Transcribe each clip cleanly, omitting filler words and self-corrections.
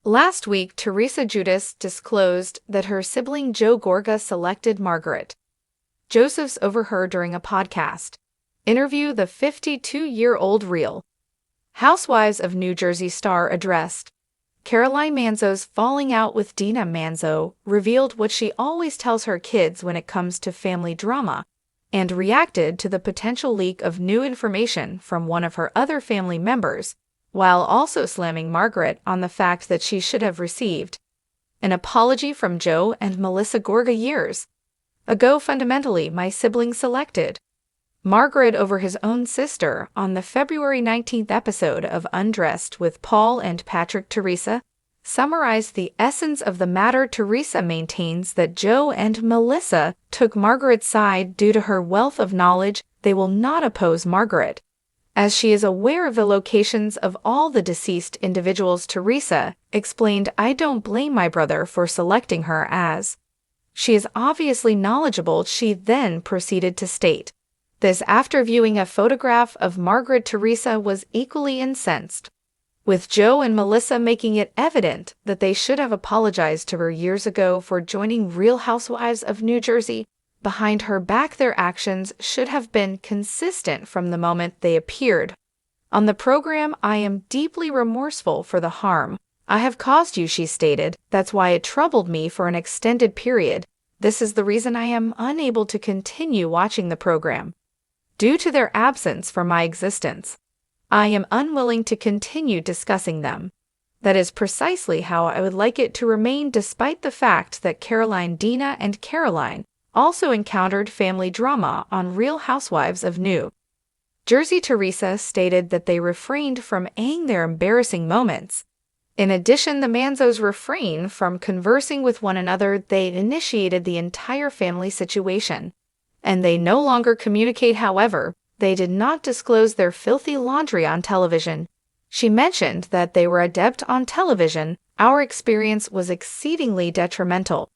Last week, Teresa Giudice disclosed that her sibling Joe Gorga selected Margaret. Joseph's overheard during a podcast interview. The 52-year-old Real Housewives of New Jersey star addressed Caroline Manzo's falling out with Dina Manzo, revealed what she always tells her kids when it comes to family drama, and reacted to the potential leak of new information from one of her other family members, while also slamming Margaret on the fact that she should have received an apology from Joe and Melissa Gorga years ago. Fundamentally, my sibling selected Margaret over his own sister on the February 19th episode of Undressed with Paul and Patrick. Teresa summarized the essence of the matter. Teresa maintains that Joe and Melissa took Margaret's side due to her wealth of knowledge. They will not oppose Margaret, as she is aware of the locations of all the deceased individuals. Teresa explained, "I don't blame my brother for selecting her, as she is obviously knowledgeable." She then proceeded to state this after viewing a photograph of Margaret. Teresa was equally incensed, with Joe and Melissa making it evident that they should have apologized to her years ago for joining Real Housewives of New Jersey. Behind her back, their actions should have been consistent from the moment they appeared on the program. "I am deeply remorseful for the harm I have caused you," she stated. "That's why it troubled me for an extended period. This is the reason I am unable to continue watching the program. Due to their absence from my existence, I am unwilling to continue discussing them. That is precisely how I would like it to remain, despite the fact that Caroline, Dina, and Caroline also encountered family drama on Real Housewives of New Jersey." Teresa stated that they refrained from airing their embarrassing moments. In addition, the Manzos refrained from conversing with one another. They initiated the entire family situation, and they no longer communicate. However, they did not disclose their filthy laundry on television. She mentioned that they were adept on television. "Our experience was exceedingly detrimental.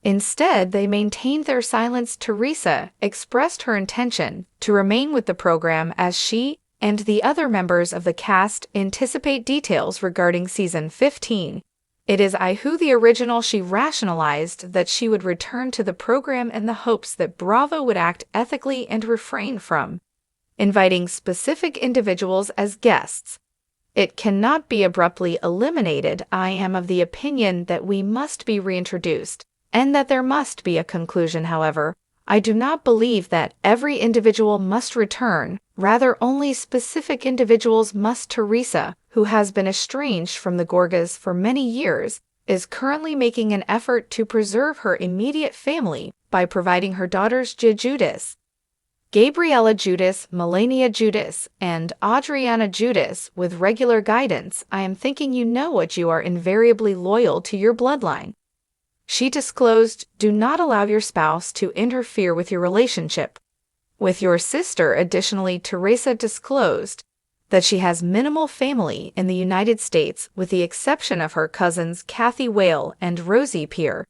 Instead, they maintained their silence." Teresa expressed her intention to remain with the program as she and the other members of the cast anticipate details regarding season 15. "It is I who the original." She rationalized that she would return to the program in the hopes that Bravo would act ethically and refrain from inviting specific individuals as guests. "It cannot be abruptly eliminated. I am of the opinion that we must be reintroduced, and that there must be a conclusion. However, I do not believe that every individual must return, rather only specific individuals must." Teresa, who has been estranged from the Gorgas for many years, is currently making an effort to preserve her immediate family by providing her daughters Giudice, Gabriella Giudice, Melania Giudice, and Adriana Giudice with regular guidance. "I am thinking you know what you are invariably loyal to your bloodline," she disclosed. "Do not allow your spouse to interfere with your relationship with your sister." Additionally, Teresa disclosed that she has minimal family in the United States, with the exception of her cousins Kathy Whale and Rosie Peer,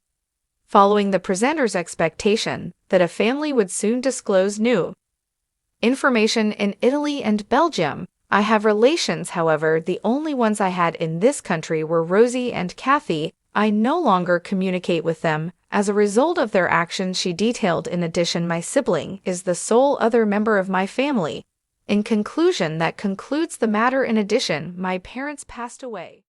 following the presenter's expectation that a family would soon disclose new information in Italy and Belgium. "I have relations, however, the only ones I had in this country were Rosie and Kathy. I no longer communicate with them as a result of their actions," she detailed. "In addition, my sibling is the sole other member of my family. In conclusion, that concludes the matter. In addition, my parents passed away."